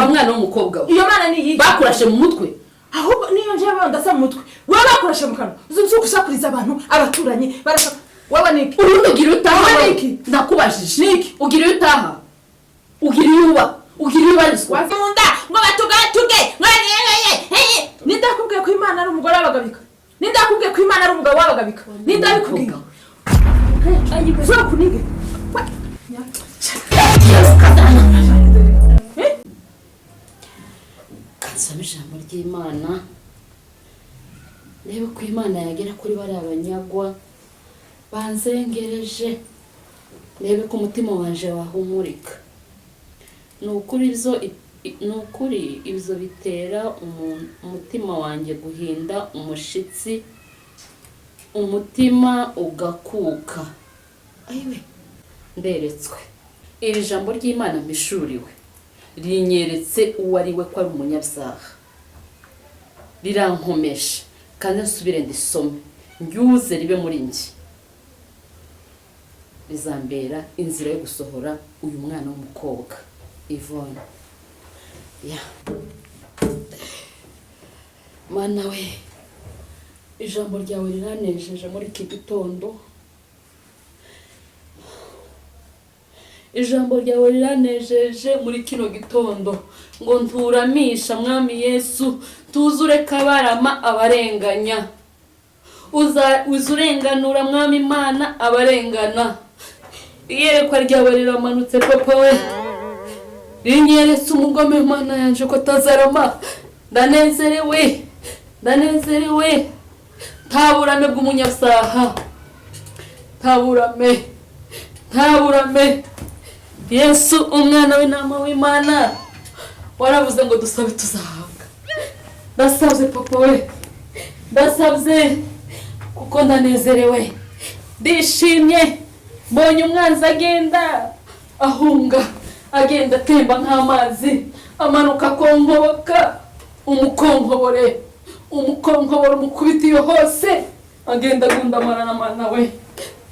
mwana w'umukobwa iyo mana ni iyi bakurashe mu mutwe ahubwo niyo nje bandasa mu mutwe wewe bakurashe mu kanwa uzo kusakuriza abantu abaturanyi barasa wewe niki ugira utaha niki ndakubajije niki ugira utaha ugira bariswa wafunda ngo batugatuge ngane nindakubwiye ko imana ari umugore wabagabika nindakubwiye ko imana ari umugabo wabagabika nindabikubwiye zo kunige kansoma ijambo ry'Imana reba ko Imana yagera kuri bari abanyagwa banzengereje rebe ko umutima wanje wahumurika nukuri ibyo bitera umutima wanjye guhinda umushitsi umutima ugakuka ayiwe nderetswe iri jambo ry'Imana mbishuriwe rinyeretse uwo ari we ko ari umunyabyaha rirankomesha kandi nsubire ndisome ngyuze ribe muri njye rizambera inzira yo gusohora uyu mwana w'umukobwa Yvonne ya mana we ijambo ryawe riranejeje muri iki gitondo ijambo ryawe riranejeje muri kino gitondo ngo nturamisha mwami Yesu tuzure kabarama abarenganya uzurenganura mwami Imana abarengana iyerekwa ryawe riramanutse papa we rinyeretse umugome Mana yanje ko tazarama ndanezerewe taburame bw'umunyabyaha taburame Yesu umwana w'intama w'Imana waravuze ngo dusabe tuzahabwa ndasabye papa we ndasabye kuko ndanezerewe ndishimye mbonye umwanzi agenda ahunga agenda atemba nk'amazi amanuka konkoboka umukonkobore umukubitiye hose agenda agundamara na mana we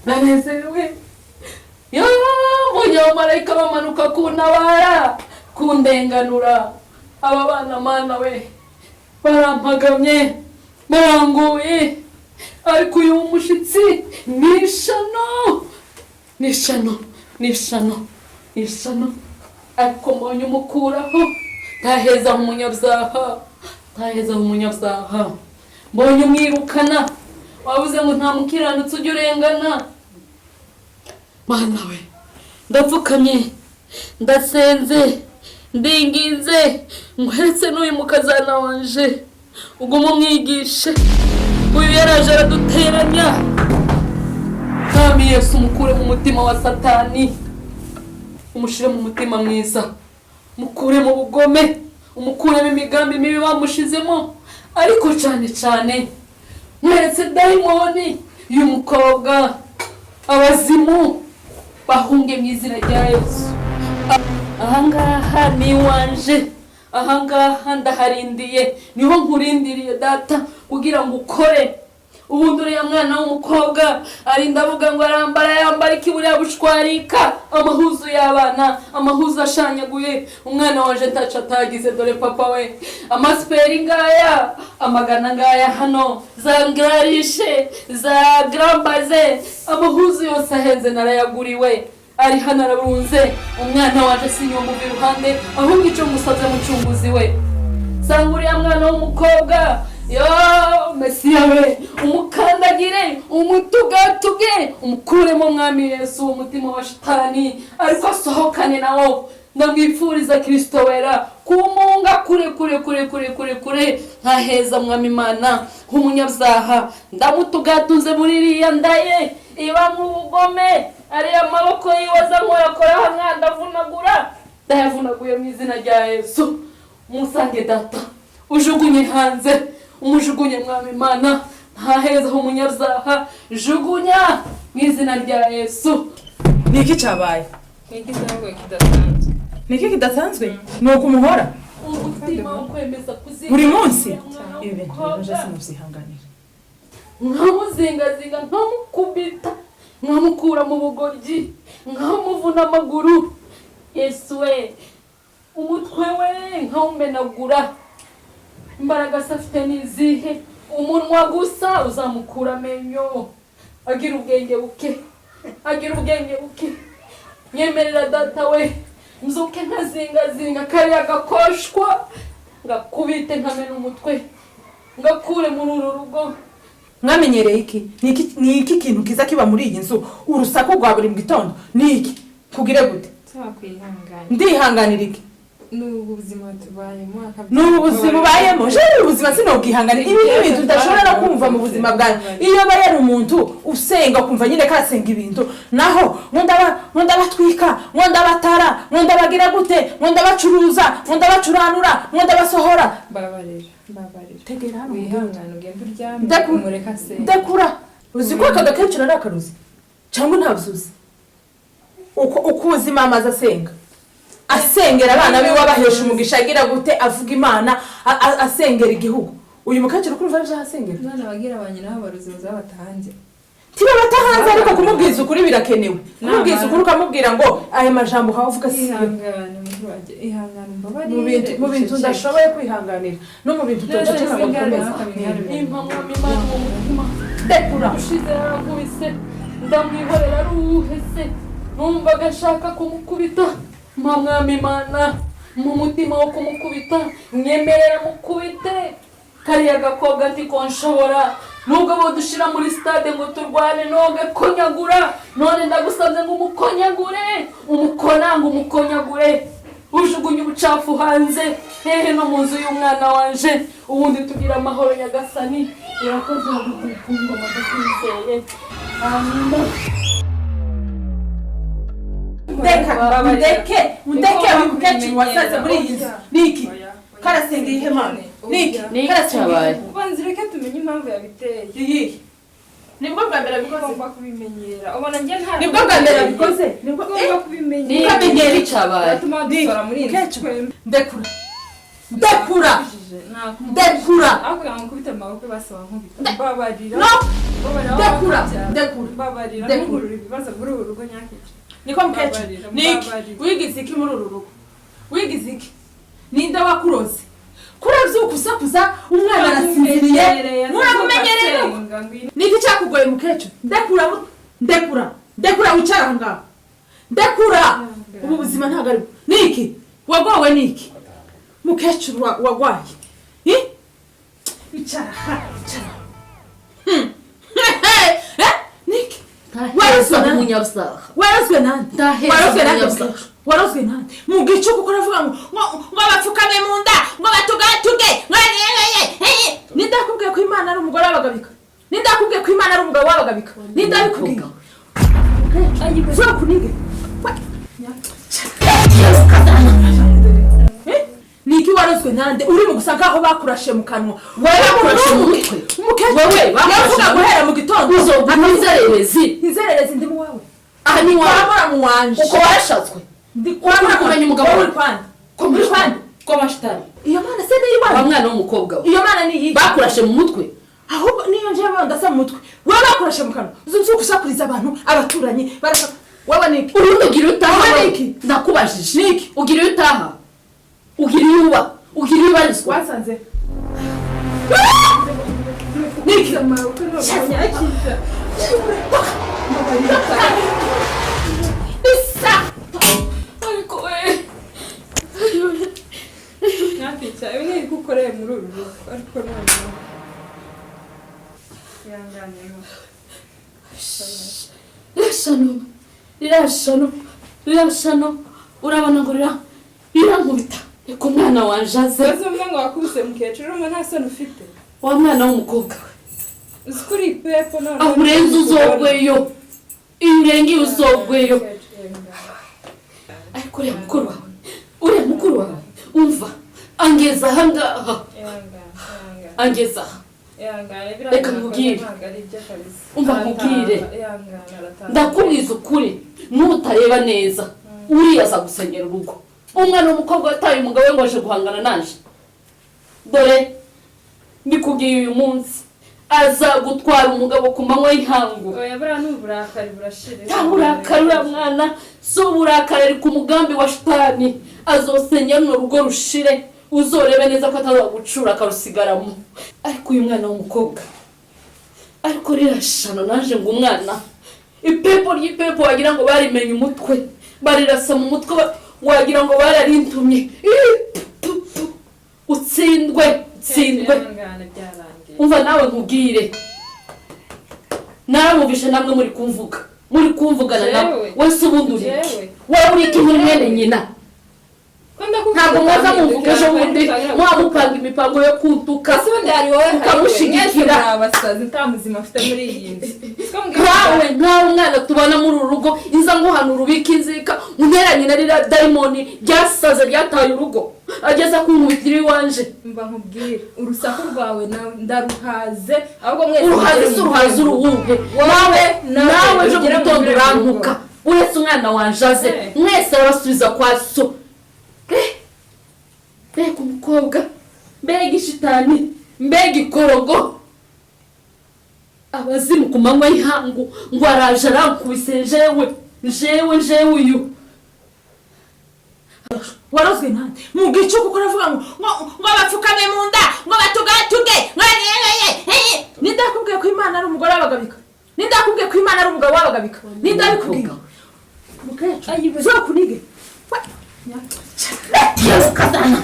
ndanezerewe mbonye abamarayika bamanuka kuntabara kundenganura aba bana mana we barampagamye baranguye ariko uyu mushitsi nishano ariko mbonye umukuraho ntaheza umunyabyaha mbonye umwirukana wabuze ngo nta mukiranutsi ujya urengana mana we ndapfukamye ndasenze ndinginze ngweretse n'uyu mukazana wanje uguma umwigishe uyu yaraje araduteranya mwami Yesu umukure mu mutima wa satani umushire mu mutima mwiza mukure mu bugome umukuremo imigambi mibi bamushizemo ariko cyane mweretse dayimoni y'umukobwa abazimu bahunge mu izina rya Yesu ahangaha ni wanje ahangaha ndaharindiye niho nkurindiriye data kugira ngo ukore ubundi uriya mwana w'umukobwa arinda avuga ngo yambara ikiburiya bushwarika amahuzu y'abana amahuzu ashanyaguye umwana wanje ntaca atagize dore papa we amasiperi ngaya amagana ngaya hano za ngarishe za grambaze amahuzu yose ahenze narayaguriwe ari hano arabunze umwana wanje sinyumuva iruhande ahubwo icyo musaze mucunguzi we sanga uriya mwana w'umukobwa Mesiya we umukandagire umutugatuge umukuremo mwami Yesu umutima wa shitani ariko asohokane nawo ndamwipfuriza Kristo wera kumunga kure ntaheza mwami Imana nk'umunyabyaha ndamutugatuze muri iriya ndaye iba mu bugome ari amaboko yiwaza nkorakora ndavunagura ndayavunaguye mu izina rya Yesu musange data ujugunye hanze umujugunye mwami Imana ntaheza umunyabyaha jugunya mu izina rya Yesu niki cyabaye niki kidasanzwe nuko umuhora umutima ukwemeza kuzinga buri munsi ibi bintu nje sinubyihanganira nkamuzingazinga nkamukubita nkamukura mu bugoryi nkamuvuna amaguru Yesu we umutwe we nkawumenagura. Imbaraga se afite n'izihe? Umunwa gusa uzamukura amenyo. Agira ubwenge buke, agira ubwenge buke. Nyemerera data we mzuke nkazingazinga kariya gakoshwa ngakubite nkamena umutwe ngakure muri uru rugo. Mwamenyereye iki? Ni iki kintu kiza kiba muri iyi nzu? Urusaku rwa buri mu gitondo ni iki? Kugire gute? Ndihanganira iki? N'ubuzima tubayemo. N'ubuzima ubayemo? Je ubuzima sinobwihanganira. Ibi ni ibintu udashobora kumva mu buzima bwawe. Iyo bayari umuntu usenga kumva nyine kasenga ibintu. Naho nkunda batwika, nkunda batara, nkunda bagira gute, nkunda bacuruza, nkunda bacuranura, nkunda basohora. Babarira. Tegera hano. Wihangane ugende uryame umureka se. Ndakura. Uzi ko akagakecuru ari akaruzi? Cyangwa ntabzuzi? Uko ubuzima amaze asenga. Asengera abana biwe abahesha umugisha agira gute avuga Imana asengera igihugu. Uyu mukecuru kurumva ari asengera. None abagira abanyina b'abaruzi bazabatahanze. Tiba batahanze ariko kumubwiza ukuri birakenewe. Kumubwiza ukuri ukamubwira ngo aya majambo havuga si ihangane murwaje ihangane mbabarire. Mu bintu ndashoboye kwihanganira no mu bintu tutashobora gukomeza. Impamwa Imana mu mutima. Dekura. Ushize yarakubise ndamwihorera ruhese. Numva gashaka kumukubita. Mwami Imana mu mutima wo kumukubita nyemerera mukubite kariya gakobwa ntikonshobora nubwo bodushira muri stade ngo turwane noge konyagura none ndagusabye ngo umukonyagure umukonyagure ujugunye ubucafu hanze hehe no mu nzu y'umwana wanje ubundi tugira amahoro nyagasani irakoze gukunga amadukwizeye. Amina. Ndeke umukecuru wasaze muri iyi nzu. Niki? Karasenga ihe Mana. Niki? Karasenga. Ubanzireke tumenye impamvu yabiteye. Iyi. Nibwo bwa mbere bikoze. Ugomba kubimenyera. Ubona ngiye nta. Nibwo bwa mbere bikoze. Nibwo ugomba kubimenyera. Nikamenyera icyabaye. Atuma dusora muri iyi nzu. Ndekura. Akubwira ngo kubita amaboko basaba nkubita. Babarira. No. Ndekura. Babarira. Nkuru ibibazo muri uru rugo nyakice. Niko mukecuru. Niki? Wigize iki muri uru rugo? Wigize iki? Ninde wakuroze? Kuravyuka usakuza umwana arasinziriye. Muramumenyereye. Niki cyakugoye mukecuru? Ndekura wicara ngaho. Ndekura. Ubu buzima ntago ari. Niki? Wagowe niki? Mukecuru wagwaye. Icara. Niki? Warozwe nande? Mugicu kuko ravuga ngo bapfukame mu nda, ngo batugatuge, Nindakubwiye ko Imana ari umugore wabagabika. Nindakubwiye ko Imana ari umugabo wabagabika. Nindabikubwiye. Zo kunige. Niki warozwe nande? Uri mu gusanga aho bakurashe mu kanwa. Bakurashe mu mutwe. Wowe bakurashe guhera mu gitondo. Inzererezi ndi mu wawe. Aha ni wabura mu wanje. Uko washatswe. Ndi kwamura kumenya umugabo uri kwande. Ko muri kwande? Ko mashitani. Iyo mana se ni Imana. Wa mwana w'umukobwa we. Iyo mana ni iyi. Bakurashe mu mutwe. Ahubwo niyo nje bandasa mu mutwe. Wowe bakurashe mu kanwa. Uzunzu kusakuriza abantu abaturanyi barasa. Wowe niki? Urundo ugira utaha. Niki? Ndakubajije. Niki? Ugira utaha. Ugira uba. Ugira ibarizwa. Wasanze. Niki? Isa. Ariko we. Nyakica, ibi ni gukorera muri uru rugo. Ariko none. Yanganyeho. Rirashano. Urabona ngo rirankubita. Ko mwana wanje aze. Bazumva ngo wakubise mukecuru ngo nta soni ufite. Wa mwana w'umukobwa we. Uskuri pepo none. Aho urenze uzogweyo. Iyo uzogweyo. Ariko uriya mukuru wawe. Umva. Angeza ahangaha. Angeza. Reka nkubwire. Umva nkubwire. Ndakubwiza ukuri. Nutareba neza. Uriya aza gusenyera urugo. Umwana w'umukobwa wataye umugabo we ngo aje guhangana nanje. Dore ndikubwiye uyu munsi azagutwara umugabo ku manywa y'ihangu. Oya buriya n'uburakari burashira. Nta burakari uriya mwana si uburakari ari ku mugambi wa shitani. Azosenya runo rugo rushire, uzorebe neza ko atazagucura akarusigaramo. Ariko uyu mwana w'umukobwa, ariko rirashano naje ngo umwana ipepo ry'ipepo wagira ngo barimenye umutwe, barirasa mu mutwe wagira ngo bararintumye. Utsindwe. Umva nawe nkubwire, naramubishe namwe muri kumvugana nawe. Wese ubundi uri wowe uri iki muri mwene nyina? Ntabwo mwaza muvuga ejo bundi mwamupanga imipango yo kuntuka ukamushigikira. Abasazi nta muzima afite muri iyi nzu. Nkawe umwana tubana muri uru rugo inza ngo hano urubika inzika unteranye na rira daimoni ryasaze ryataye urugo ageza kunkubitira iwanje. Mba nkubwire urusaku rwawe ndaruhaze, ahubwo mwese uruhaze uruwuhe. Nawe ejo gitondo urantuka uretse umwana wanjaze mwese arabasubiza kwa so. Mbega umukobwa, mbega ishitani, mbega ikorogo. Abazimu ku manywa y'ihangu ngo araje arankubise jewe uyu. Warozwe nande mu gicuku ko ravuga ngo bapfukame mu nda ngo batugatuge. Nindakubwiye ko Imana ari umugore w'abagabika? Nindakubwiye ko Imana ari umugabo w'abagabika? Nindabikubwiye mukecu ayibuze kunige. Yes, kazana.